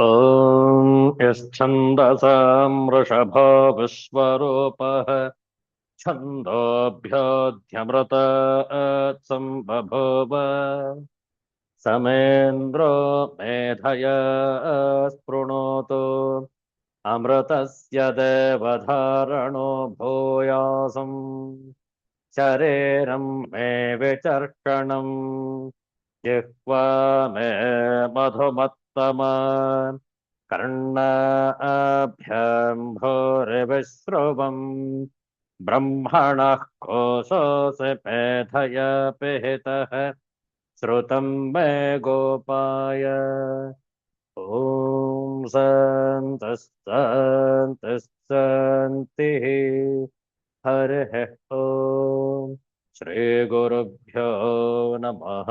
ॐ यश्छन्दसां वृषभो विश्वरूपः छन्दोऽभ्योऽध्यमृतात्संबभूव समेन्द्रो मेधया स्पृणोतु अमृतस्य देवधारणो भूयासम् शरीरं मे विचर्षणम् जिह्वा मे मधुमत्तमा कर्णाभ्यां भूरिविश्रुवम् ब्रह्मणः कोशोऽसि मेधया पिहितः श्रुतं मे गोपाय ॐ शान्तिः शान्तिः शान्तिः हरिः ॐ श्रीगुरुभ्यो नमः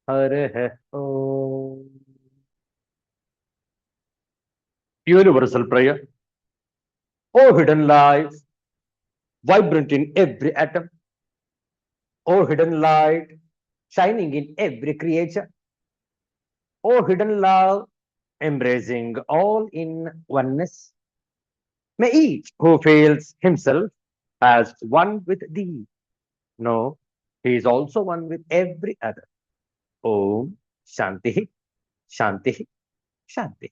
हरिः ॐ Universal prayer. O hidden light, vibrant in every atom. O hidden light, shining in every creature. O hidden love, embracing all in oneness. May each who feels himself as one with thee know he is also one with every other. Om Shanti, Shanti, Shanti.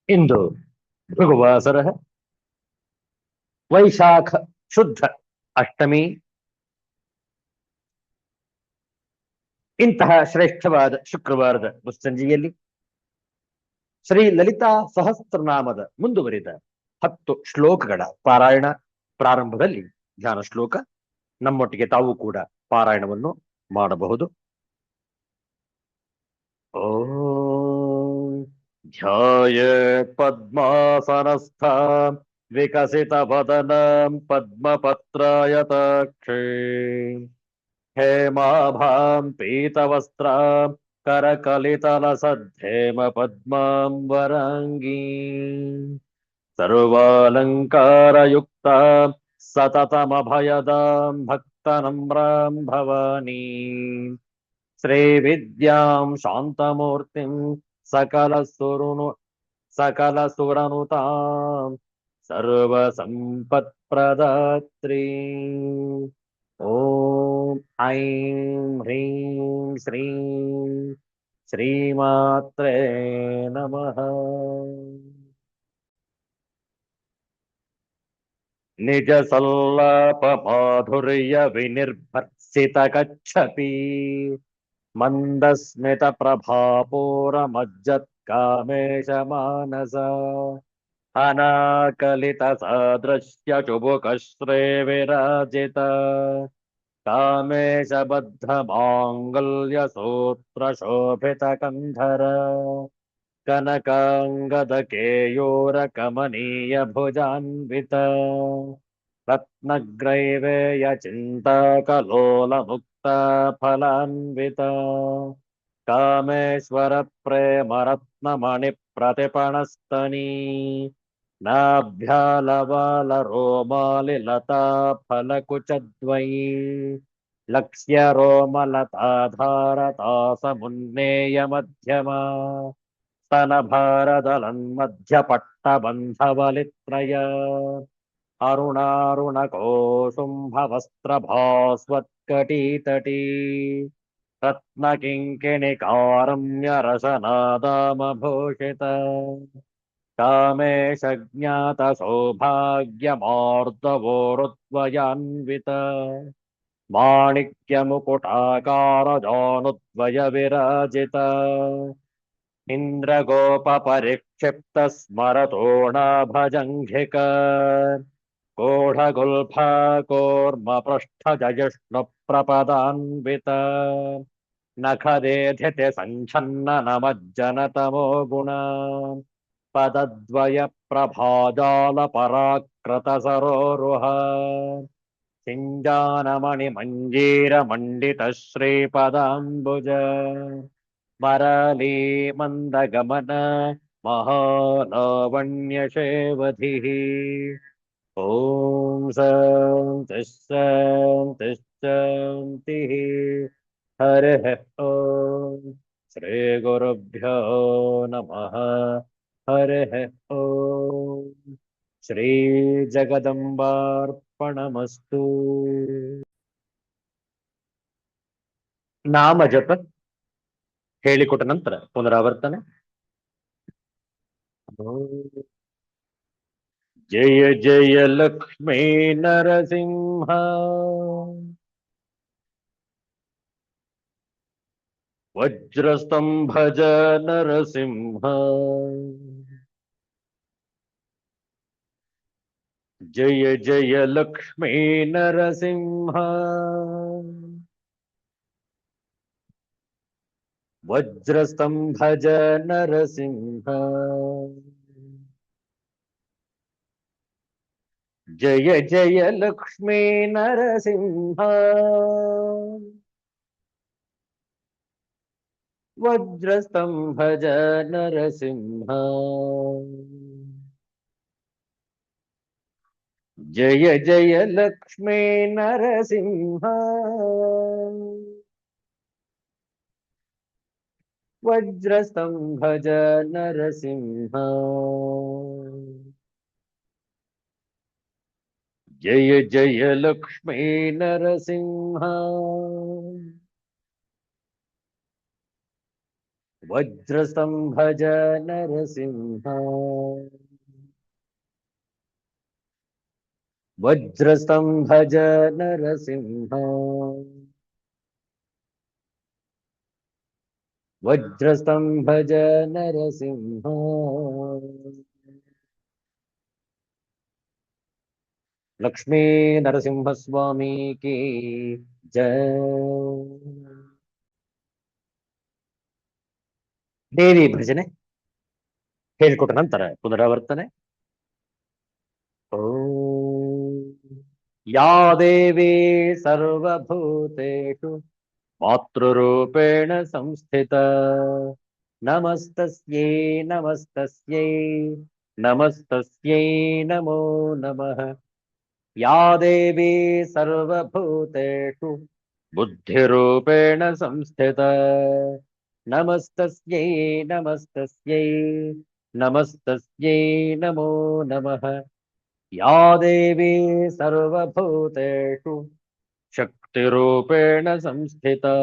ಇಂದು ಭೃಗುವಾಸರ ವೈಶಾಖ ಶುದ್ಧ ಅಷ್ಟಮಿ. ಇಂತಹ ಶ್ರೇಷ್ಠವಾದ ಶುಕ್ರವಾರದ ಮುಸ್ಸಂಜೆಯಲ್ಲಿ ಶ್ರೀ ಲಲಿತಾ ಸಹಸ್ರನಾಮದ ಮುಂದುವರಿದ 10 ಶ್ಲೋಕಗಳ ಪಾರಾಯಣ ಪ್ರಾರಂಭದಲ್ಲಿ ಧ್ಯಾನ ಶ್ಲೋಕ. ನಮ್ಮೊಟ್ಟಿಗೆ ತಾವು ಕೂಡ ಪಾರಾಯಣವನ್ನು ಮಾಡಬಹುದು. ಓಂ ಧ್ಯಾಯೇತ್ ಪದ್ಮಾಸನಸ್ಥಾಂ ವಿಕಸಿತ ವದನಂ ಪದ್ಮಪತ್ರಾಯತಾಕ್ಷೇ ಹೇಮಾಭಾಂ ಪೀತವಸ್ತ್ರಾಂ करकलितलसद्धेम पद्मां वराङ्गीं सर्वालङ्कारयुक्तां सततमभयदां भक्तनम्रां भवानीं श्रीविद्यां शान्तमूर्तिं सकलसुरनुतां सर्वसम्पत्प्रदात्रीं ॐ ऐं ह्रीं श्रीं श्रीमात्रे नमः. निजसल्लापमाधुर्यविनिर्भर्सितकच्छपि मन्दस्मितप्रभापूरमज्जत्कामेशमानसा अनाकलितसादृश्यचुबुकश्रेविराजिता कामेशबद्धमाङ्गल्यसूत्रशोभितकन्धर कनकाङ्गदकेयूरकमनीयभुजान्वित रत्नग्रैवेयचिन्ताकलोलमुक्ता फलान्वित कामेश्वरप्रेमरत्नमणिप्रतिपणस्तनी नाभ्यालवालरोमालिलता फलकुचद्वयी लक्ष्यरोमलताधारतासमुन्नेयमध्यमा स्तनभारदलन्मध्यपट्टबन्धवलित्रय अरुणारुणकोसुम्भवस्त्रभास्वत्कटीतटी रत्नकिङ्किणिकारम्यरसनादामभूषित कामेशज्ञातसौभाग्यमार्दवोरुद्वयान्वित माणिक्यमुकुटाकारजानुद्वयविराजित इन्द्रगोपपरिक्षिप्तस्मरतोणाभजङ्घिक कोढगुल्फाकोर्मपृष्ठजयिष्णुप्रपदान्वित नखदेधिति सञ्छन्ननमज्जनतमो गुणा पदद्वयप्रभाजालपराकृतसरोरुह सिञ्जानमणिमञ्जीरमण्डितश्रीपदाम्बुज मरली मन्दगमन महालावण्यशेवधिः ॐ शान्तिः शान्तिः शान्तिः हरिः ॐ श्रीगुरुभ्यो नमः। हरिः ॐ श्रीजगदम्बार्पणमस्तु। ನಾಮ ಜಪ ಹೇಳಿಕೊಟ್ಟ ನಂತರ ಪುನರಾವರ್ತನೆ. ಜಯ ಜಯ ಲಕ್ಷ್ಮೀ ನರಸಿಂಹ, ವಜ್ರಸ್ತಂಭಜ ನರಸಿಂಹ, ಜಯ ಜಯ ಲಕ್ಷ್ಮೀ ನರಸಿಂಹ, ವಜ್ರಸ್ತಂಭಜ ನರಸಿಂಹ, ಜಯ ಜಯ ಲಕ್ಷ್ಮೀ ನರಸಿಂಹ, ವಜ್ರಸ್ತಂಭಜ ನರಸಿಂಹ, ಜಯ ಜಯ ಲಕ್ಷ್ಮೀ ನರಸಿಂಹ, ವಜ್ರಸ್ತಂಭಜ ನರಸಿಂಹ, ಜಯ ಜಯ ಲಕ್ಷ್ಮೀ ನರಸಿಂಹ, ವಜ್ರಸ್ತಂಭಜ ನರಸಿಂಹ, ವಜ್ರಸ್ತಂಭಜ ನರಸಿಂಹ, ವಜ್ರಸ್ತಂಭಜ ನರಸಿಂಹ. ಲಕ್ಷ್ಮೀ ನರಸಿಂಹಸ್ವಾಮಿ ಕಿ ಜಯ. ದೇವಿ ಭಜನೆ ಹೇಳಿಕೊಟ್ಟ ನಂತರ ಪುನರಾವರ್ತನೆ. ಓಂ ಯಾ ದೇವಿ ಸರ್ವಭೂತೇಷು ಮಾತೃರೂಪೇಣ ಸಂಸ್ಥಿತ, ನಮಸ್ತಸ್ಯೈ ನಮಸ್ತಸ್ಯೈ ನಮಸ್ತಸ್ಯೈ ನಮೋ ನಮಃ. ಯಾ ದೇವಿ ಸರ್ವಭೂತೇಷು ಬುದ್ಧಿರೂಪೇಣ ಸಂಸ್ಥಿತ, ನಮಸ್ತಸ್ಯೈ ನಮಸ್ತಸ್ಯೈ ನಮಸ್ತಸ್ಯೈ ನಮೋ ನಮಃ. या देवी सर्वभूतेषु शक्तिरूपेण संस्थिता,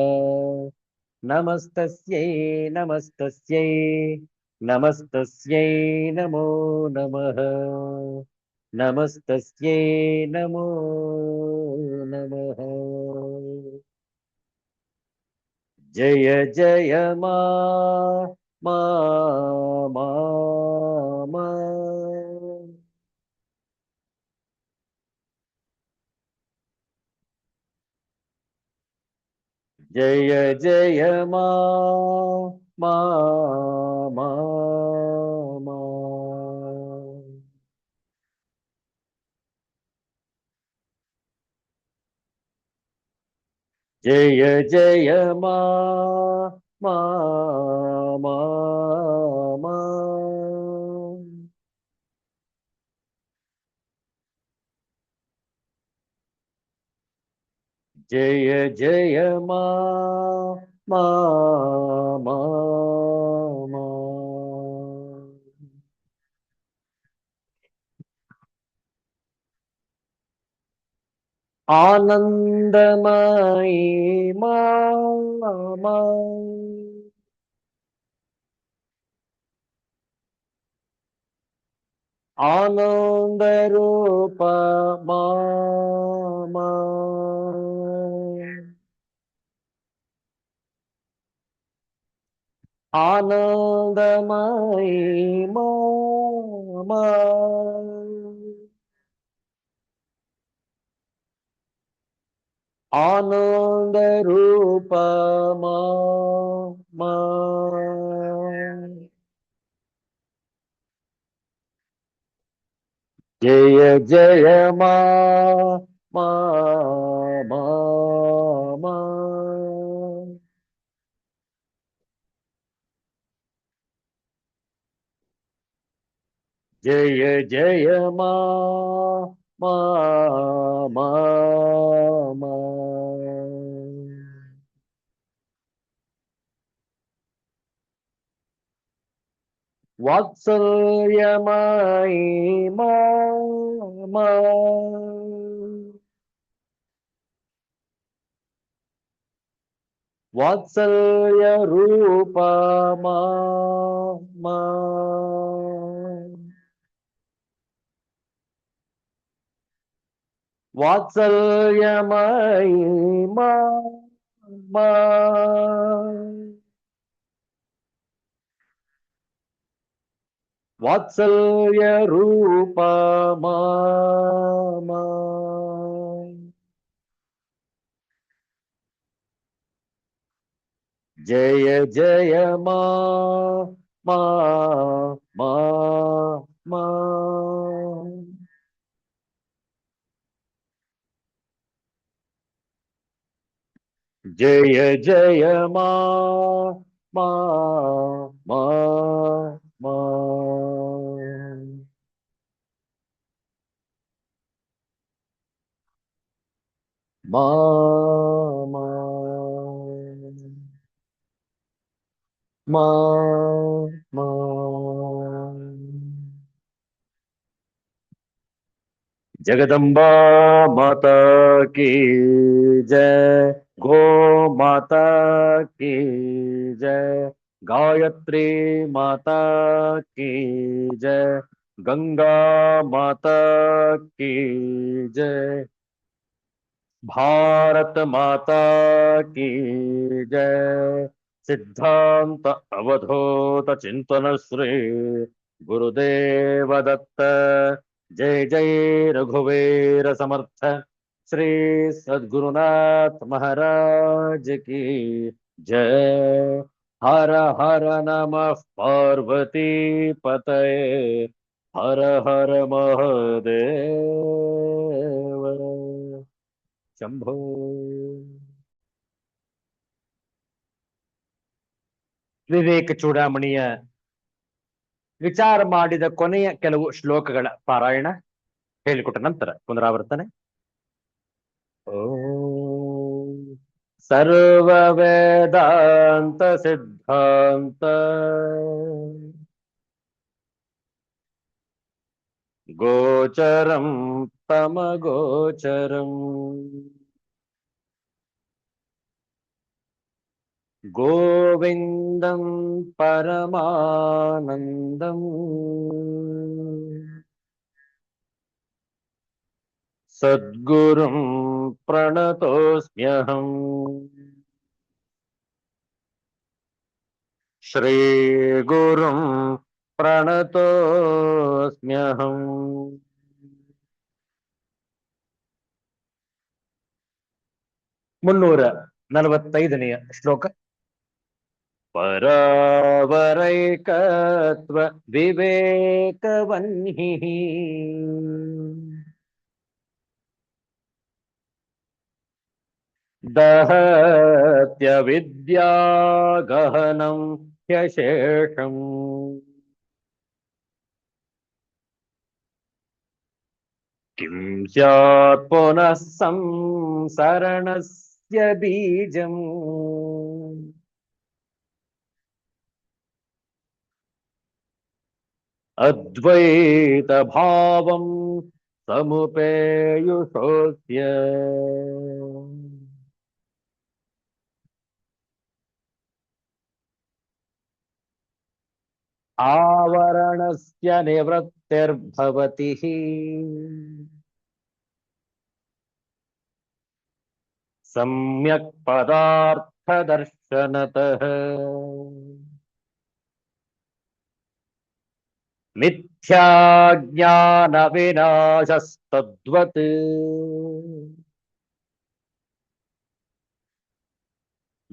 नमस्तस्यै नमस्तस्यै नमस्तस्यै नमो नमः. नमस्तस्यै नमो नमः. जय जय मा मा मा मा. जय जय मा मा मा मा. जय जय मा मा मा मा. जय जय मा मा मा मा. आनंदमयी मा मा. आनंद रूप मा मा. आनंदमयी मा मा. आनंद रूप मा मा. जय जय मा मा मा मा. जय जय मा मा मा मा. ವಾತ್ಸಲ್ಯಮಯಿ ಮಾ ಮಾ. ವಾತ್ಸಲ್ಯ ರೂಪ ಮಾ ಮಾ. ವಾತ್ಸಲ್ಯಮಯಿ ಮಾ ಮಾ. ವಾತ್ಸಲ್ಯ ರೂಪ ಮಾ ಮಾ. ಜಯ ಜಯ ಮಾ ಮಾ ಮಾ ಮಾ. ಜಯ ಜಯ ಮಾ ಮಾ ಮಾ ಮಾ. ಮಾ ಮಾ ಮಾ ಮಾ. जगदम्बा माता की जय, गो माता की जय, गायत्री माता की जय, गंगा माता की जय, भारत माता की जय। सिद्धांत अवधूत चिंतन श्री गुरुदेव दत्त। जय जय रघुवीर समर्थ श्री सद्गुरुनाथ महाराज की जय। हर हर नमः पार्वती पतये, हर हर महादेव ಶಂಭೋ. ವಿವೇಕ ಚೂಡಾಮಣಿಯ ವಿಚಾರ ಮಾಡಿದ ಕೊನೆಯ ಕೆಲವು ಶ್ಲೋಕಗಳ ಪಾರಾಯಣ ಹೇಳಿಕೊಟ್ಟ ನಂತರ ಪುನರಾವರ್ತನೆ. ಓಂ ಸರ್ವ ವೇದಾಂತ ಸಿದ್ಧಾಂತ ಗೋಚರಂ ತಮ ಗೋಚರಂ ಗೋವಿಂದಂ ಪರಮಾನಂದಂ ಸದ್ಗುರುಂ ಪ್ರಣತೋಸ್ಮ್ಯಹಂ. ಶ್ರೀ ಗುರುಂ ಪ್ರಣತೋಸ್ಮ್ಯಹಂ. 345ನೆಯ ಶ್ಲೋಕ. ಪರಾವರೈಕತ್ವ ವಿವೇಕವನ್ಹಿ ದಹತ್ಯ ವಿದ್ಯಾ ಗಹನಂ ಹ್ಯಶೇಷಂ. ಕಿಂ ಸ್ಯಾತ್ ಪುನಃ ಸಂಸರಣಸ್ಯ ಬೀಜಂ. ಅದ್ವೈತ ಭಾವಂ ಸಮುಪೇಯುಷೋಸ್ಯ. ಆವರಣಸ್ಯ ನಿವೃತ್ತಿರ್ಭವತಿ ಸಮ್ಯಕ್ ಪದಾರ್ಥ ದರ್ಶನತಃ. ಮಿಥ್ಯಾ ಜ್ಞಾನ ವಿನಾಶಸ್ತದ್ವತ್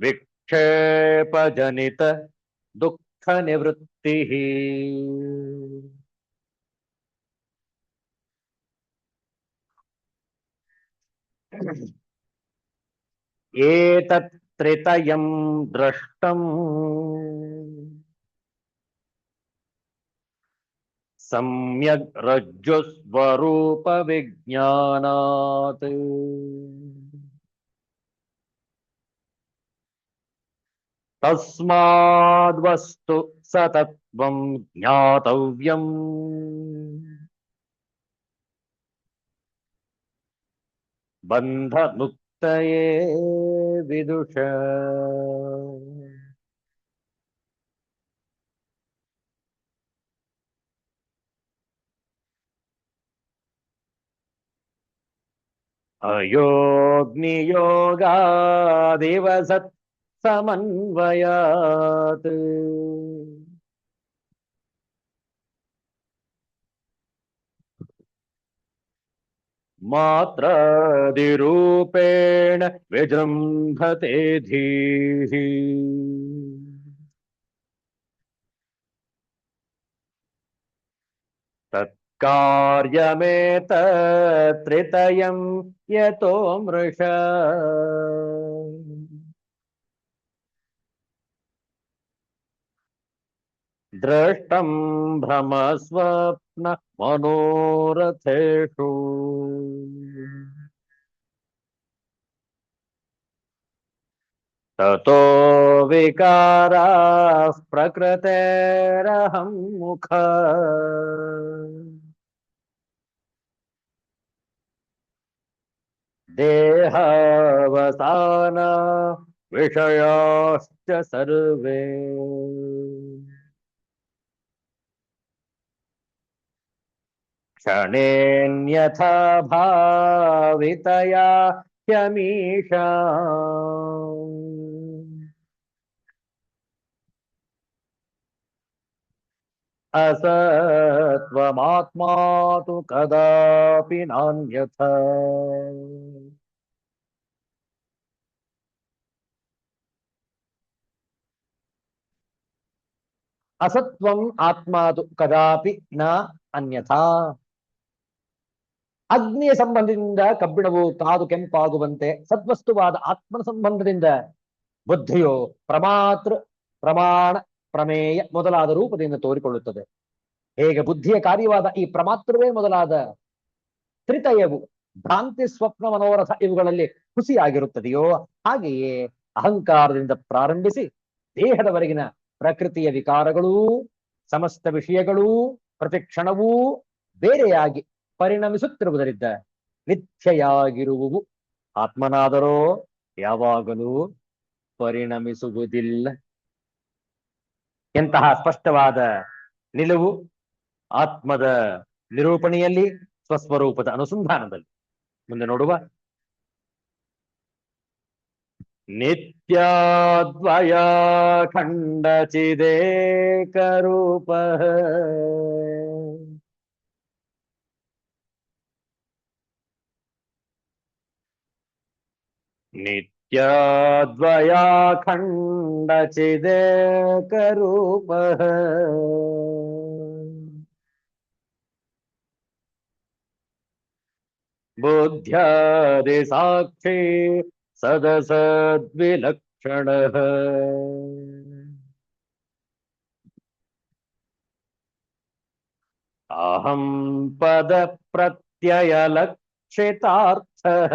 ವಿಕ್ಷೇಪ ಜನಿತ ದುಃಖ ನಿವೃತ್ತಿ. ಏತತ್ ತ್ರಿತಯಂ ದೃಷ್ಟಂ ಸಮ್ಯಗ್ ರಜ್ಜು ಸ್ವರೂಪ ವಿಜ್ಞಾನಾತ್. तस्माद्वस्तु सतत्वं ज्ञातव्यम् बन्धमुक्तये विदुष। अयोग्नियोगादिव सत् समन्वयात् मात्रादिरूपेण विजृम्भते धीः। तत्कार्यमेतत्त्रितयं यतो मृषा दृष्टं भ्रमस्वप्न मनोरथेषु ततो विकाराः प्रकृतेरहं मुख देहावसान विषयाश्च सर्वे क्षणेन्यथा भावितया ह्यमीषा असत्वमात्मा तु कदापि नान्यथा। असत्वं आत्मा तु कदापि न अन्यथा। ಅಗ್ನಿಯ ಸಂಬಂಧದಿಂದ ಕಬ್ಬಿಣವು ಕಾದು ಕೆಂಪಾಗುವಂತೆ ಸದ್ವಸ್ತುವಾದ ಆತ್ಮನ ಸಂಬಂಧದಿಂದ ಬುದ್ಧಿಯು ಪ್ರಮಾತೃ ಪ್ರಮಾಣ ಪ್ರಮೇಯ ಮೊದಲಾದ ರೂಪದಿಂದ ತೋರಿಕೊಳ್ಳುತ್ತದೆ. ಹೇಗೆ ಬುದ್ಧಿಯ ಕಾರ್ಯವಾದ ಈ ಪ್ರಮಾತೃವೇ ಮೊದಲಾದ ತ್ರಿತಯವು ಭ್ರಾಂತಿ ಸ್ವಪ್ನ ಮನೋರಥ ಇವುಗಳಲ್ಲಿ ಹುಸಿಯಾಗಿರುತ್ತದೆಯೋ ಹಾಗೆಯೇ ಅಹಂಕಾರದಿಂದ ಪ್ರಾರಂಭಿಸಿ ದೇಹದವರೆಗಿನ ಪ್ರಕೃತಿಯ ವಿಕಾರಗಳೂ ಸಮಸ್ತ ವಿಷಯಗಳೂ ಪ್ರತಿಕ್ಷಣವೂ ಬೇರೆಯಾಗಿ ಪರಿಣಮಿಸುತ್ತಿರುವುದರಿಂದ ಮಿಥ್ಯೆಯಾಗಿರುವುವು. ಆತ್ಮನಾದರೋ ಯಾವಾಗಲೂ ಪರಿಣಮಿಸುವುದಿಲ್ಲ. ಎಂತಹ ಸ್ಪಷ್ಟವಾದ ನಿಲುವು ಆತ್ಮದ ನಿರೂಪಣೆಯಲ್ಲಿ, ಸ್ವಸ್ವರೂಪದ ಅನುಸಂಧಾನದಲ್ಲಿ. ಮುಂದೆ ನೋಡುವ. ನಿತ್ಯಾದ್ವಯ ಖಂಡಚಿದೇಕ ರೂಪ नित्याद्वयाखण्डचिदेक रूपः बुद्ध्यादिसाक्षी सदसद्विलक्षणः अहं पदप्रत्ययलक्षितार्थः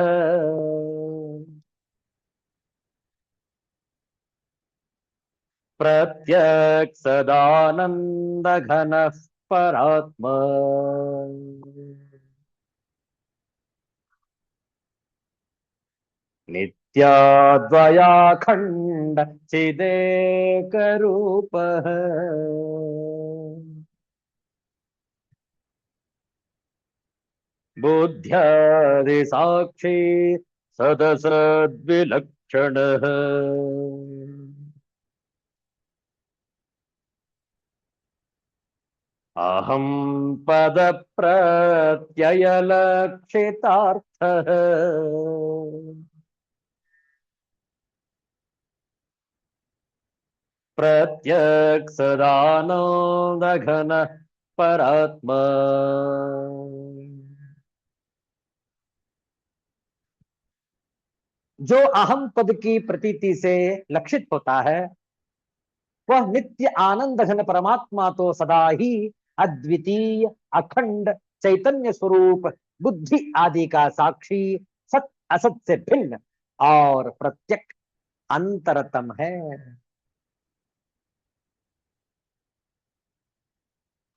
प्रत्यक्सदानन्दघनः परात्मा नित्याद्वयाखण्ड चिदेकरूपः बुद्ध्यादिसाक्षी सदसद्विलक्षणः अहं पदप्रत्ययलक्षितार्थः प्रत्यक्सदानन्दघनः परात्मा जो अहम पद की प्रतीति से लक्षित होता है वह नित्य आनंद घन परमात्मा तो सदा ही अद्वितीय अखंड चैतन्य स्वरूप बुद्धि आदि का साक्षी सत असत से भिन्न और प्रत्यक्ष अंतरतम है।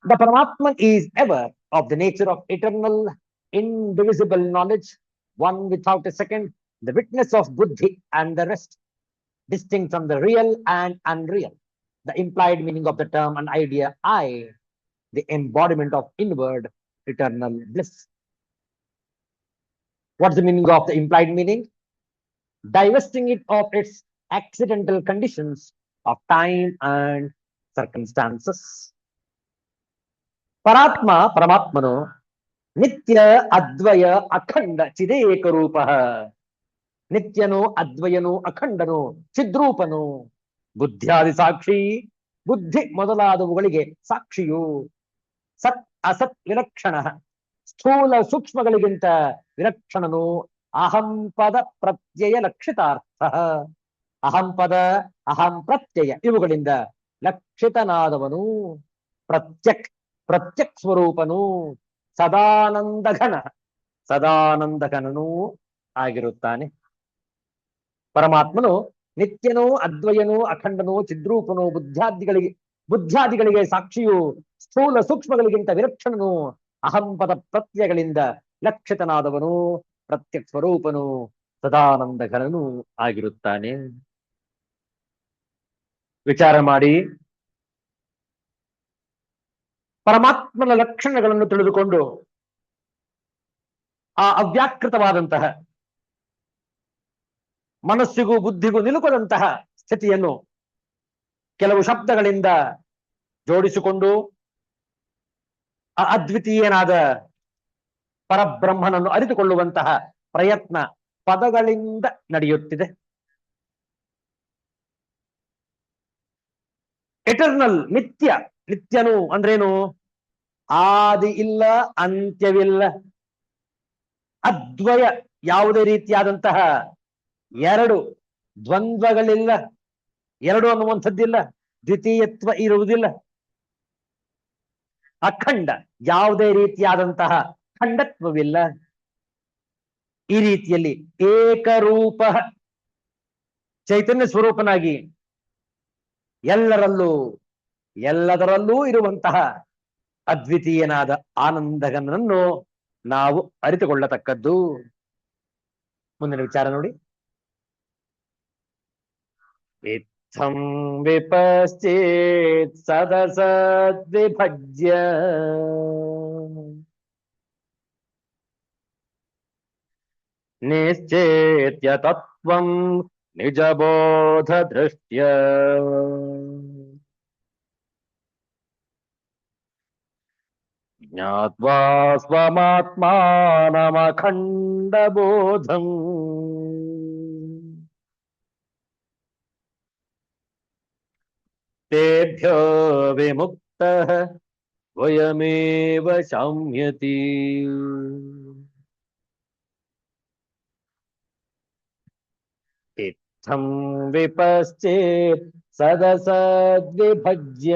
The Paramatman is ever of the nature of eternal, indivisible knowledge, one without a second, the witness of Buddhi and the rest, distinct from the real and unreal. The implied meaning of the term and idea I, the embodiment of inward eternal bliss. What's the meaning of the implied meaning? Divesting it of its accidental conditions of time and circumstances. Paratma, Paramatmano, ನಿತ್ಯ ಅದ್ವಯ ಅಖಂಡ ಚಿದೇಕ ರೂಪ ನಿತ್ಯನು ಅದ್ವಯನು ಅಖಂಡನು ಚಿದ್ರೂಪನು ಬುದ್ಧಿಯಾದಿ ಸಾಕ್ಷಿ ಬುದ್ಧಿ ಮೊದಲಾದವುಗಳಿಗೆ ಸಾಕ್ಷಿಯು ಸತ್ ಅಸತ್ ವಿಲಕ್ಷಣ ಸ್ಥೂಲ ಸೂಕ್ಷ್ಮಗಳಿಗಿಂತ ವಿಲಕ್ಷಣನು ಅಹಂಪದ ಪ್ರತ್ಯಯ ಲಕ್ಷಿತಾರ್ಥ ಅಹಂಪದ ಅಹಂ ಪ್ರತ್ಯಯ ಇವುಗಳಿಂದ ಲಕ್ಷಿತನಾದವನು ಪ್ರತ್ಯಕ್ ಸ್ವರೂಪನು ಸದಾನಂದಘನನು ಆಗಿರುತ್ತಾನೆ. ಪರಮಾತ್ಮನು ನಿತ್ಯನೂ ಅದ್ವಯನೂ ಅಖಂಡನೂ ಚಿದ್ರೂಪನು ಬುದ್ಧಾದಿಗಳಿಗೆ ಸಾಕ್ಷಿಯು ಸ್ಥೂಲ ಸೂಕ್ಷ್ಮಗಳಿಗಿಂತ ವಿಲಕ್ಷಣನು ಅಹಂಪದ ಪ್ರತ್ಯಯಗಳಿಂದ ಲಕ್ಷಿತನಾದವನು ಪ್ರತ್ಯಕ್ ಸ್ವರೂಪನು ಸದಾನಂದಘನನು ಆಗಿರುತ್ತಾನೆ. ವಿಚಾರ ಮಾಡಿ ಪರಮಾತ್ಮನ ಲಕ್ಷಣಗಳನ್ನು ತಿಳಿದುಕೊಂಡು ಆ ಅವ್ಯಾಕೃತವಾದಂತಹ ಮನಸ್ಸಿಗೂ ಬುದ್ಧಿಗೂ ನಿಲುಕದಂತಹ ಸ್ಥಿತಿಯನ್ನು ಕೆಲವು ಶಬ್ದಗಳಿಂದ ಜೋಡಿಸಿಕೊಂಡು ಆ ಅದ್ವಿತೀಯನಾದ ಪರಬ್ರಹ್ಮನನ್ನು ಅರಿತುಕೊಳ್ಳುವಂತಹ ಪ್ರಯತ್ನ ಪದಗಳಿಂದ ನಡೆಯುತ್ತಿದೆ. ಎಟರ್ನಲ್ ನಿತ್ಯನು ಅಂದ್ರೇನು? ಆದಿ ಇಲ್ಲ, ಅಂತ್ಯವಿಲ್ಲ. ಅದ್ವಯ, ಯಾವುದೇ ರೀತಿಯಾದಂತಹ ಎರಡು ದ್ವಂದ್ವಗಳಿಲ್ಲ, ಎರಡು ಅನ್ನುವಂಥದ್ದಿಲ್ಲ, ದ್ವಿತೀಯತ್ವ ಇರುವುದಿಲ್ಲ. ಅಖಂಡ, ಯಾವುದೇ ರೀತಿಯಾದಂತಹ ಖಂಡತ್ವವಿಲ್ಲ. ಈ ರೀತಿಯಲ್ಲಿ ಏಕರೂಪ ಚೈತನ್ಯ ಸ್ವರೂಪನಾಗಿ ಎಲ್ಲದರಲ್ಲೂ ಇರುವಂತಹ ಅದ್ವಿತೀಯನಾದ ಆನಂದಘನನನ್ನು ನಾವು ಅರಿತುಕೊಳ್ಳತಕ್ಕದ್ದು. ಮುಂದಿನ ವಿಚಾರ ನೋಡಿ. ಇತ್ತಂ ವಿಪಶ್ಚೇತ್ ಸದಸದ್ವಿಭಜ್ಯ ನಿಶ್ಚೇತ್ಯ ತತ್ವಂ ನಿಜಬೋಧ ದೃಷ್ಟ್ಯ ಜ್ಞಾತ್ವಾ ಸ್ವಮಾತ್ಮಾನಮಖಂಡಬೋಧಂ ತೇಭ್ಯೋ ವಿಮುಕ್ತಃ ವಯಮೇವ ಶಾಮ್ಯತಿ. ಇತ್ತಂ ವಿಪಶ್ಚೇತ್ ಸದಸದ್ವಿಭಜ್ಯ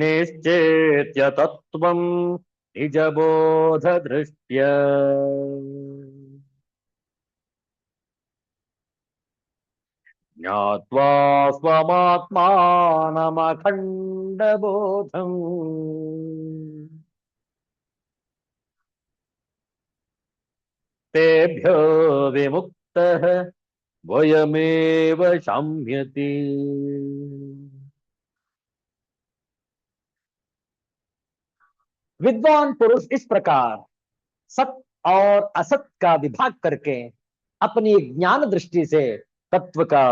ನಿಶ್ಚೇತ್ಯ ತತ್ವಂ ನಿಜಬೋಧ ದೃಷ್ಟ್ಯ ಜ್ಞಾತ್ವಾ ಸ್ವಮಾತ್ಮಾನಮಖಂಡಬೋಧಂ ತೇಭ್ಯೋ ವಿಮುಕ್ತಃ ವಯಮೇವ ಶಾಮ್ಯತಿ. विद्वान पुरुष इस प्रकार सत और असत का विभाग करके अपनी ज्ञान दृष्टि से तत्व का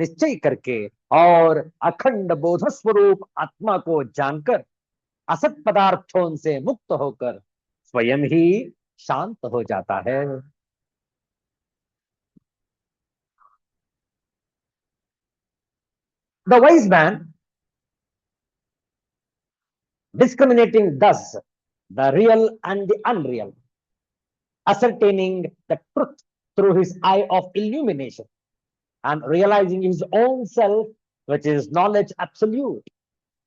निश्चय करके और अखंड बोध स्वरूप आत्मा को जानकर असत पदार्थों से मुक्त होकर स्वयं ही शांत हो जाता है. The wise man, discriminating thus the real and the unreal, ascertaining the truth through his eye of illumination and realizing his own self, which is knowledge absolute,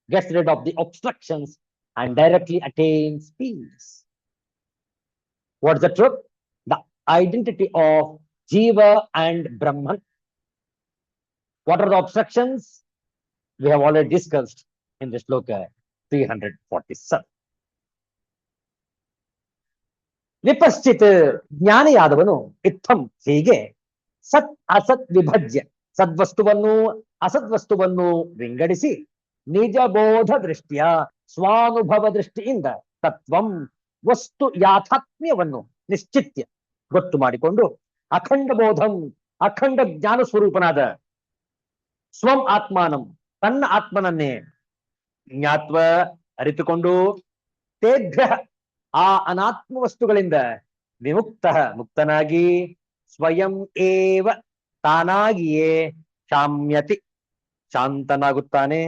gets rid of the obstructions and directly attains peace. What's the truth? The identity of Jiva and Brahman. What are the obstructions? We have already discussed in the shloka 347. ವಿಪಶ್ಚಿತ್ ಜ್ಞಾನಿಯಾದವನು ಇತ್ತಂ ಹೀಗೆ ಸತ್ ಅಸತ್ ವಿಭಜ್ಯ ಸದ್ವಸ್ತುವನ್ನು ಅಸದ್ವಸ್ತುವನ್ನು ವಿಂಗಡಿಸಿ ನಿಜಬೋಧ ದೃಷ್ಟಿಯ ಸ್ವಾನುಭವ ದೃಷ್ಟಿಯಿಂದ ತತ್ವಂ ವಸ್ತು ಯಾಥಾತ್ಮ್ಯವನ್ನು ನಿಶ್ಚಿತ್ಯ ಗೊತ್ತು ಮಾಡಿಕೊಂಡು ಅಖಂಡ ಬೋಧಂ ಅಖಂಡ ಜ್ಞಾನ ಸ್ವರೂಪನಾದ ಸ್ವಂ ಆತ್ಮಾನಂ ತನ್ನ ಆತ್ಮನನ್ನೇ ಜ್ಞಾತ್ವ ಅರಿತುಕೊಂಡು ತೇಭ್ಯ ಆ ಅನಾತ್ಮ ವಸ್ತುಗಳಿಂದ ವಿಮುಕ್ತ ಮುಕ್ತನಾಗಿ ಸ್ವಯಂ ಏವ ತಾನಾಗಿಯೇ ಶಾಮ್ಯತಿ ಶಾಂತನಾಗುತ್ತಾನೆ.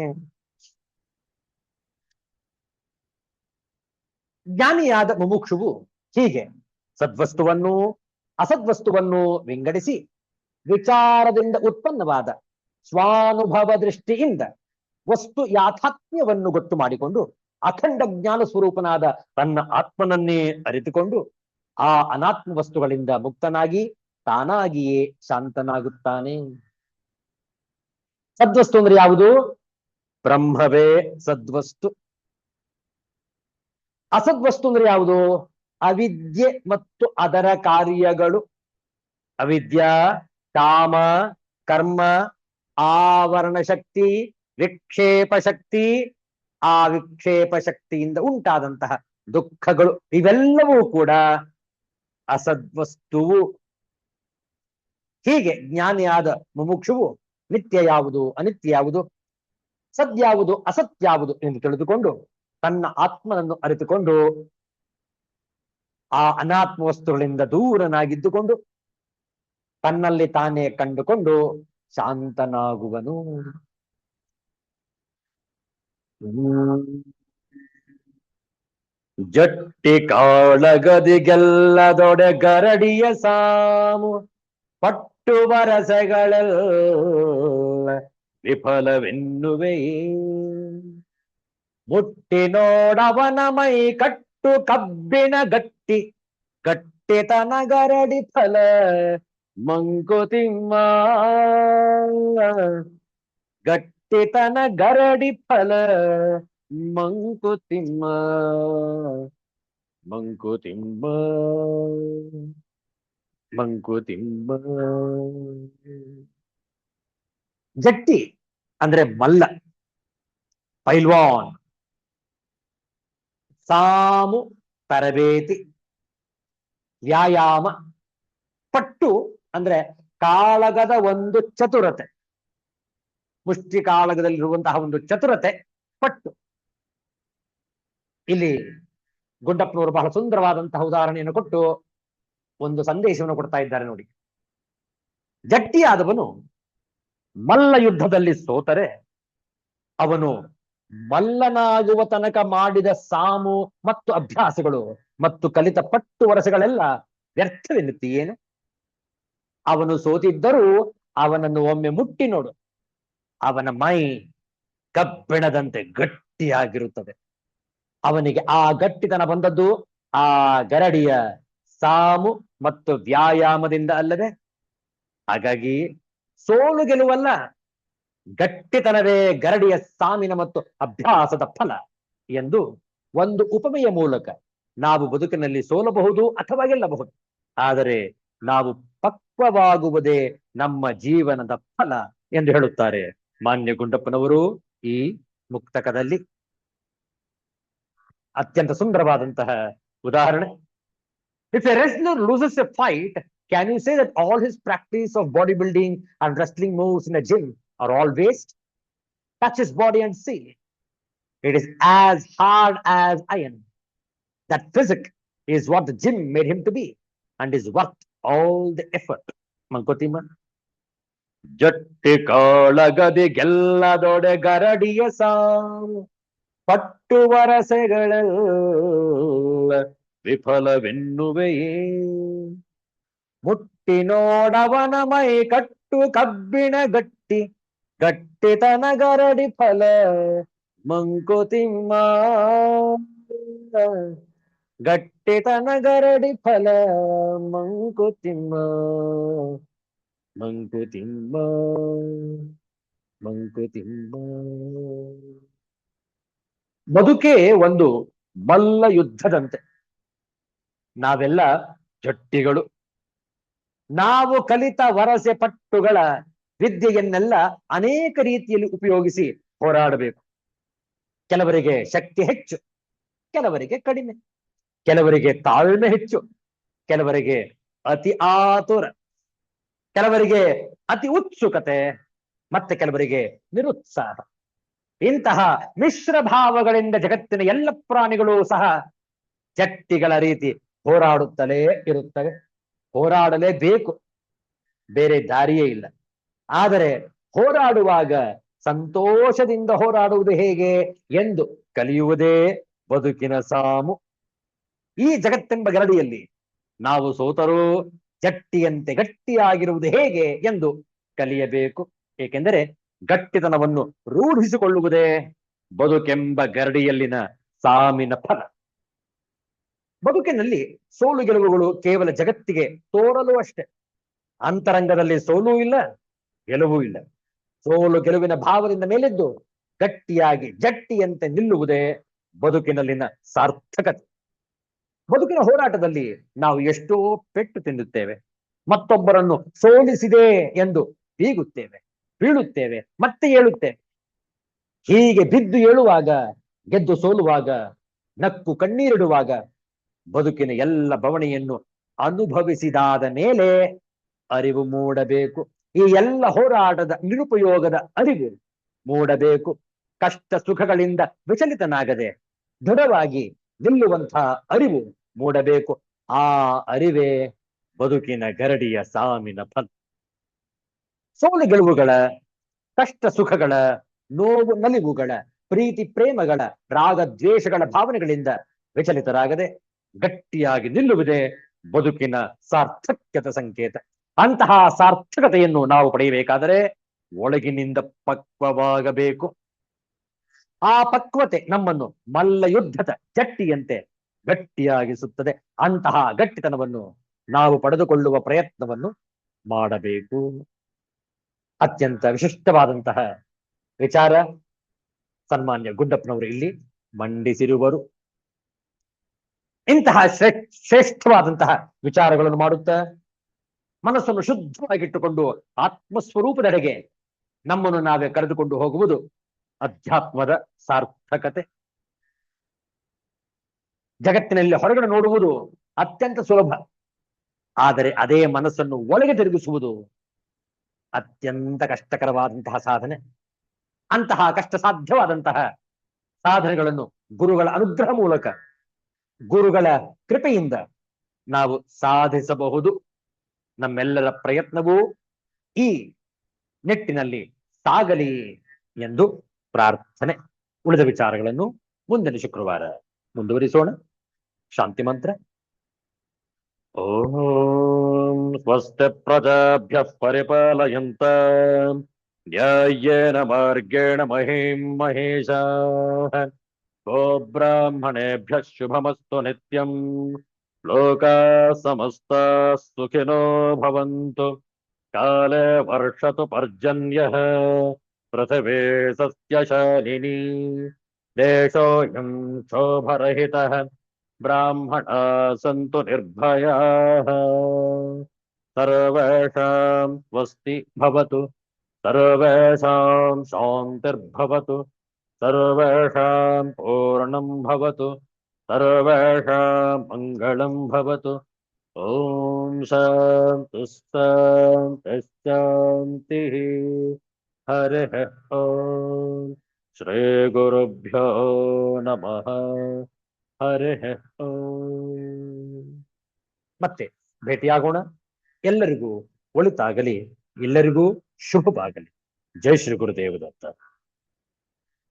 ಜ್ಞಾನಿಯಾದ ಮುಮುಕ್ಷುವು ಹೀಗೆ ಸದ್ವಸ್ತುವನ್ನು ಅಸದ್ವಸ್ತುವನ್ನು ವಿಂಗಡಿಸಿ ವಿಚಾರದಿಂದ ಉತ್ಪನ್ನವಾದ ಸ್ವಾನುಭವ ದೃಷ್ಟಿಯಿಂದ ವಸ್ತು ಯಾಥಾತ್ಮ್ಯವನ್ನು ಗೊತ್ತು ಮಾಡಿಕೊಂಡು ಅಖಂಡ ಜ್ಞಾನ ಸ್ವರೂಪನಾದ ತನ್ನ ಆತ್ಮನನ್ನೇ ಅರಿತುಕೊಂಡು ಆ ಅನಾತ್ಮ ವಸ್ತುಗಳಿಂದ ಮುಕ್ತನಾಗಿ ತಾನಾಗಿಯೇ ಶಾಂತನಾಗುತ್ತಾನೆ. ಸದ್ವಸ್ತು ಅಂದ್ರೆ ಯಾವುದು? ಬ್ರಹ್ಮವೇ ಸದ್ವಸ್ತು. ಅಸದ್ವಸ್ತು ಅಂದ್ರೆ ಯಾವುದು? ಅವಿದ್ಯೆ ಮತ್ತು ಅದರ ಕಾರ್ಯಗಳು. ಅವಿದ್ಯಾ, ಕಾಮ, ಕರ್ಮ, ಆವರಣ ಶಕ್ತಿ, ವಿಕ್ಷೇಪ ಶಕ್ತಿ, ಆ ವಿಕ್ಷೇಪ ಶಕ್ತಿಯಿಂದ ಉಂಟಾದಂತಹ ದುಃಖಗಳು ಇವೆಲ್ಲವೂ ಕೂಡ ಅಸದ್ವಸ್ತುವು. ಹೀಗೆ ಜ್ಞಾನಿಯಾದ ಮುಮುಕ್ಷುವು ನಿತ್ಯ ಯಾವುದು ಅನಿತ್ಯ ಯಾವುದು ಸದ್ಯಾವುದು ಅಸತ್ಯಾವುದು ಎಂದು ತಿಳಿದುಕೊಂಡು ತನ್ನ ಆತ್ಮನನ್ನು ಅರಿತುಕೊಂಡು ಆ ಅನಾತ್ಮ ವಸ್ತುಗಳಿಂದ ದೂರನಾಗಿದ್ದುಕೊಂಡು ತನ್ನಲ್ಲಿ ತಾನೇ ಕಂಡುಕೊಂಡು ಶಾಂತನಾಗುವನು. ಜಟ್ಟಿ ಕಾಳಗದಿಗೆಲ್ಲದೊಡೆ ಗರಡಿಯ ಸಾಮು ಪಟ್ಟು ವರಸೆಗಳೆಲ್ಲ ವಿಫಲವೆನ್ನುವೆ. ಮುಟ್ಟಿ ನೋಡವನ ಮೈ ಕಟ್ಟು ಕಬ್ಬಿಣ ಗಟ್ಟಿ ಗಟ್ಟಿತನ ಗರಡಿ ಫಲ ಮಂಕುತಿಮ್ಮ. ಗಟ್ಟಿತನ ಗರಡಿ ಫಲ ಮಂಕುತಿಮ್ಮ. ಮಂಕುತಿಮ್ಮ ಮಂಕುತಿಮ್ಮ. ಜಟ್ಟಿ ಅಂದ್ರೆ ಮಲ್ಲ, ಪೈಲ್ವಾನ್. ಸಾಮು ತರಬೇತಿ, ವ್ಯಾಯಾಮ. ಪಟ್ಟು ಅಂದ್ರೆ ಕಾಳಗದ ಒಂದು ಚತುರತೆ, ಮುಷ್ಟಿ ಕಾಳಗದಲ್ಲಿರುವಂತಹ ಒಂದು ಚತುರತೆ ಪಟ್ಟು. ಇಲ್ಲಿ ಗುಡ್ಡಪ್ಪನವರು ಬಹಳ ಸುಂದರವಾದಂತಹ ಉದಾಹರಣೆಯನ್ನು ಕೊಟ್ಟು ಒಂದು ಸಂದೇಶವನ್ನು ಕೊಡ್ತಾ ಇದ್ದಾರೆ ನೋಡಿ. ಜಟ್ಟಿಯಾದವನು ಮಲ್ಲ ಯುದ್ಧದಲ್ಲಿ ಸೋತರೆ ಅವನು ಮಲ್ಲನಾಗುವ ತನಕ ಮಾಡಿದ ಸಾಮು ಮತ್ತು ಅಭ್ಯಾಸಗಳು ಮತ್ತು ಕಲಿತ ಪಟ್ಟು ವರಸೆಗಳೆಲ್ಲ ವ್ಯರ್ಥವೆನ್ನುತ್ತೀಯೇನು? ಅವನು ಸೋತಿದ್ದರೂ ಅವನನ್ನು ಒಮ್ಮೆ ಮುಟ್ಟಿ ನೋಡು, ಅವನ ಮೈ ಕಬ್ಬಿಣದಂತೆ ಗಟ್ಟಿಯಾಗಿರುತ್ತದೆ. ಅವನಿಗೆ ಆ ಗಟ್ಟಿತನ ಬಂದದ್ದು ಆ ಗರಡಿಯ ಸಾಮು ಮತ್ತು ವ್ಯಾಯಾಮದಿಂದ ಅಲ್ಲವೇ? ಹಾಗಾಗಿ ಸೋಲು ಗೆಲುವಲ್ಲ, ಗಟ್ಟಿತನವೇ ಗರಡಿಯ ಸಾಮಿನ ಮತ್ತು ಅಭ್ಯಾಸದ ಫಲ ಎಂದು ಒಂದು ಉಪಮೆಯ ಮೂಲಕ ನಾವು ಬದುಕಿನಲ್ಲಿ ಸೋಲಬಹುದು ಅಥವಾ ಗೆಲ್ಲಬಹುದು. ಆದರೆ ನಾವು ಪಕ್ವವಾಗುವುದೇ ನಮ್ಮ ಜೀವನದ ಫಲ ಎಂದು ಹೇಳುತ್ತಾರೆ ಮಾನ್ಯ ಗುಂಡಪ್ಪನವರು ಈ ಮುಕ್ತಕದಲ್ಲಿ. ಅತ್ಯಂತ ಸುಂದರವಾದಂತಹ ಉದಾಹರಣೆ. If a wrestler loses a fight, can you say that all his practice of bodybuilding and wrestling moves in a gym are all waste? Touch his body and see. It is as hard as iron. That physique is what the gym made him to be and is worth all the effort. Mankotima. ಜಟ್ಟಿ ಕಾಳಗದಿಗೆಲ್ಲದೊಡೆ ಗರಡಿಯ ಸಾವು ಪಟ್ಟು ವರಸೆಗಳೆಲ್ಲ ವಿಫಲವೆನ್ನುವೆಯೇ. ಮುಟ್ಟಿ ನೋಡವನ ಮೈ ಕಟ್ಟು ಕಬ್ಬಿಣ ಗಟ್ಟಿ ಗಟ್ಟಿತನ ಗರಡಿ ಫಲ ಮಂಕುತಿಮ್ಮ. ಗಟ್ಟಿತನ ಗರಡಿ ಫಲ ಮಂಕುತಿಮ್ಮ. ಮಂಕುತಿಮ್ಮ. ಮಂಕುತಿಮ್ಮ. ಬದುಕೇ ಒಂದು ಮಲ್ಲ ಯುದ್ಧದಂತೆ. ನಾವೆಲ್ಲ ಜಟ್ಟಿಗಳು. ನಾವು ಕಲಿತ ವರಸೆ ಪಟ್ಟುಗಳ ವಿದ್ಯೆಯನ್ನೆಲ್ಲ ಅನೇಕ ರೀತಿಯಲ್ಲಿ ಉಪಯೋಗಿಸಿ ಹೋರಾಡಬೇಕು. ಕೆಲವರಿಗೆ ಶಕ್ತಿ ಹೆಚ್ಚು, ಕೆಲವರಿಗೆ ಕಡಿಮೆ, ಕೆಲವರಿಗೆ ತಾಳ್ಮೆ ಹೆಚ್ಚು, ಕೆಲವರಿಗೆ ಅತಿ ಆತುರ, ಕೆಲವರಿಗೆ ಅತಿ ಉತ್ಸುಕತೆ, ಮತ್ತೆ ಕೆಲವರಿಗೆ ನಿರುತ್ಸಾಹ. ಇಂತಹ ಮಿಶ್ರ ಭಾವಗಳಿಂದ ಜಗತ್ತಿನ ಎಲ್ಲ ಪ್ರಾಣಿಗಳು ಸಹ ಜಟ್ಟಿಗಳ ರೀತಿ ಹೋರಾಡುತ್ತಲೇ ಇರುತ್ತವೆ. ಹೋರಾಡಲೇಬೇಕು, ಬೇರೆ ದಾರಿಯೇ ಇಲ್ಲ. ಆದರೆ ಹೋರಾಡುವಾಗ ಸಂತೋಷದಿಂದ ಹೋರಾಡುವುದು ಹೇಗೆ ಎಂದು ಕಲಿಯುವುದೇ ಬದುಕಿನ ಸಾಮು. ಈ ಜಗತ್ತೆಂಬ ಗರಡಿಯಲ್ಲಿ ನಾವು ಸೋತರೂ ಜಟ್ಟಿಯಂತೆ ಗಟ್ಟಿಯಾಗಿರುವುದು ಹೇಗೆ ಎಂದು ಕಲಿಯಬೇಕು. ಏಕೆಂದರೆ ಗಟ್ಟಿತನವನ್ನು ರೂಢಿಸಿಕೊಳ್ಳುವುದೇ ಬದುಕೆಂಬ ಗರಡಿಯಲ್ಲಿನ ಸಾಮಿನ ಫಲ. ಬದುಕಿನಲ್ಲಿ ಸೋಲು ಗೆಲುವುಗಳು ಕೇವಲ ಜಗತ್ತಿಗೆ ತೋರಲು ಅಷ್ಟೇ. ಅಂತರಂಗದಲ್ಲಿ ಸೋಲೂ ಇಲ್ಲ, ಗೆಲುವೂ ಇಲ್ಲ. ಸೋಲು ಗೆಲುವಿನ ಭಾವದಿಂದ ಮೇಲೆದ್ದು ಗಟ್ಟಿಯಾಗಿ ಜಟ್ಟಿಯಂತೆ ನಿಲ್ಲುವುದೇ ಬದುಕಿನಲ್ಲಿನ ಸಾರ್ಥಕತೆ. ಬದುಕಿನ ಹೋರಾಟದಲ್ಲಿ ನಾವು ಎಷ್ಟೋ ಪೆಟ್ಟು ತಿನ್ನುತ್ತೇವೆ. ಮತ್ತೊಬ್ಬರನ್ನು ಸೋಲಿಸಿದೆ ಎಂದು ಬೀಗುತ್ತೇವೆ, ಬೀಳುತ್ತೇವೆ, ಮತ್ತೆ ಏಳುತ್ತೇವೆ. ಹೀಗೆ ಬಿದ್ದು ಏಳುವಾಗ, ಗೆದ್ದು ಸೋಲುವಾಗ, ನಕ್ಕು ಕಣ್ಣೀರಿಡುವಾಗ ಬದುಕಿನ ಎಲ್ಲ ಬವಣೆಯನ್ನು ಅನುಭವಿಸಿದಾದ ಮೇಲೆ ಅರಿವು ಮೂಡಬೇಕು. ಈ ಎಲ್ಲ ಹೋರಾಟದ ನಿರುಪಯೋಗದ ಅರಿವು ಮೂಡಬೇಕು. ಕಷ್ಟ ಸುಖಗಳಿಂದ ವಿಚಲಿತನಾಗದೆ ದೃಢವಾಗಿ ನಿಲ್ಲುವಂತಹ ಅರಿವು ಮೂಡಬೇಕು. ಆ ಅರಿವೇ ಬದುಕಿನ ಗರಡಿಯ ಸಾಮಿನ ಫಲ. ಸೋಲು ಗೆಲುವುಗಳ, ಕಷ್ಟ ಸುಖಗಳ, ನೋವು ನಲಿವುಗಳ, ಪ್ರೀತಿ ಪ್ರೇಮಗಳ, ರಾಗ ದ್ವೇಷಗಳ ಭಾವನೆಗಳಿಂದ ವಿಚಲಿತರಾಗದೆ ಗಟ್ಟಿಯಾಗಿ ನಿಲ್ಲುವುದೇ ಬದುಕಿನ ಸಾರ್ಥಕ್ಯದ ಸಂಕೇತ. ಅಂತಹ ಸಾರ್ಥಕತೆಯನ್ನು ನಾವು ಪಡೆಯಬೇಕಾದರೆ ಒಳಗಿನಿಂದ ಪಕ್ವವಾಗಬೇಕು. ಆ ಪಕ್ವತೆ ನಮ್ಮನ್ನು ಮಲ್ಲ ಯುದ್ಧದ ಜಟ್ಟಿಯಂತೆ ಗಟ್ಟಿಯಾಗಿಸುತ್ತದೆ. ಅಂತಹ ಗಟ್ಟಿತನವನ್ನು ನಾವು ಪಡೆದುಕೊಳ್ಳುವ ಪ್ರಯತ್ನವನ್ನು ಮಾಡಬೇಕು. ಅತ್ಯಂತ ವಿಶಿಷ್ಟವಾದಂತಹ ವಿಚಾರ ಸನ್ಮಾನ್ಯ ಗುಡ್ಡಪ್ಪನವರು ಇಲ್ಲಿ ಮಂಡಿಸಿರುವರು. ಇಂತಹ ಶ್ರೇಷ್ಠವಾದಂತಹ ವಿಚಾರಗಳನ್ನು ಮಾಡುತ್ತಾ ಮನಸ್ಸನ್ನು ಶುದ್ಧವಾಗಿಟ್ಟುಕೊಂಡು ಆತ್ಮಸ್ವರೂಪದೆಡೆಗೆ ನಮ್ಮನ್ನು ನಾವೇ ಕರೆದುಕೊಂಡು ಹೋಗುವುದು ಅಧ್ಯಾತ್ಮದ ಸಾರ್ಥಕತೆ. ಜಗತ್ತಿನಲ್ಲಿ ಹೊರಗಡೆ ನೋಡುವುದು ಅತ್ಯಂತ ಸುಲಭ, ಆದರೆ ಅದೇ ಮನಸ್ಸನ್ನು ಒಳಗೆ ತಿರುಗಿಸುವುದು ಅತ್ಯಂತ ಕಷ್ಟಕರವಾದಂತಹ ಸಾಧನೆ. ಅಂತಹ ಕಷ್ಟ ಸಾಧ್ಯವಾದಂತಹ ಸಾಧನೆಗಳನ್ನು ಗುರುಗಳ ಅನುಗ್ರಹ ಮೂಲಕ, ಗುರುಗಳ ಕೃಪೆಯಿಂದ ನಾವು ಸಾಧಿಸಬಹುದು. ನಮ್ಮೆಲ್ಲರ ಪ್ರಯತ್ನವೂ ಈ ನಿಟ್ಟಿನಲ್ಲಿ ಸಾಗಲಿ ಎಂದು ಪ್ರಾರ್ಥನೆ. ಉಳಿದ ವಿಚಾರಗಳನ್ನು ಮುಂದಿನ ಶುಕ್ರವಾರ ಮುಂದುವರಿಸೋಣ. ಶಾಂತಿ ಮಂತ್ರ. ಓಂ ಸ್ವಸ್ತಿ ಪ್ರಜಾಭ್ಯಃ ಪರಿಪಾಲಯಂತಾಂ ನ್ಯಾಯೇನ ಮಾರ್ಗೇಣ ಮಹಿಂ ಮಹೇಶಾಃ. ಗೋಬ್ರಾಹ್ಮಣೇಭ್ಯಃ ಶುಭಮಸ್ತು ನಿತ್ಯಂ. ಲೋಕಾಃ ಸಮಸ್ತಾಃ ಸುಖಿನೋ ಭವಂತು. ಕಾಲೇ ವರ್ಷತು ಪರ್ಜನ್ಯಃ. ಪೃಥಿವೀ ಸಸ್ಯಶಾಲಿನಿ. ದೇಶೋऽಯಂ ಕ್ಷೋಭರಹಿತಃ. ಬ್ರಾಹ್ಮಣಾಃ ಸಂತು ನಿರ್ಭಯಾಃ. ಸರ್ವೇಷಾಂ ಸ್ವಸ್ತಿ ಭವತು. ಸರ್ವೇಷಾಂ ಶಾಂತಿರ್ಭವತು. ಸರ್ವೇಷಾಂ ಪೂರ್ಣಂ ಭವತು. ಸರ್ವೇಷಾಂ ಮಂಗಳಂ ಭವತು. ಓಂ ಶಾಂತಿ ಶಾಂತಿ ಶಾಂತಿಃ. ಹರಿಃ ಓಂ. ಶ್ರೀ ಗುರುಭ್ಯೋ ನಮಃ. ಹರಿಃ ಓಂ. ಮತ್ತೆ ಭೇಟಿಯಾಗೋಣ. ಎಲ್ಲರಿಗೂ ಒಳಿತಾಗಲಿ, ಎಲ್ಲರಿಗೂ ಶುಭವಾಗಲಿ. ಜೈ ಶ್ರೀ ಗುರುದೇವ ದತ್ತ.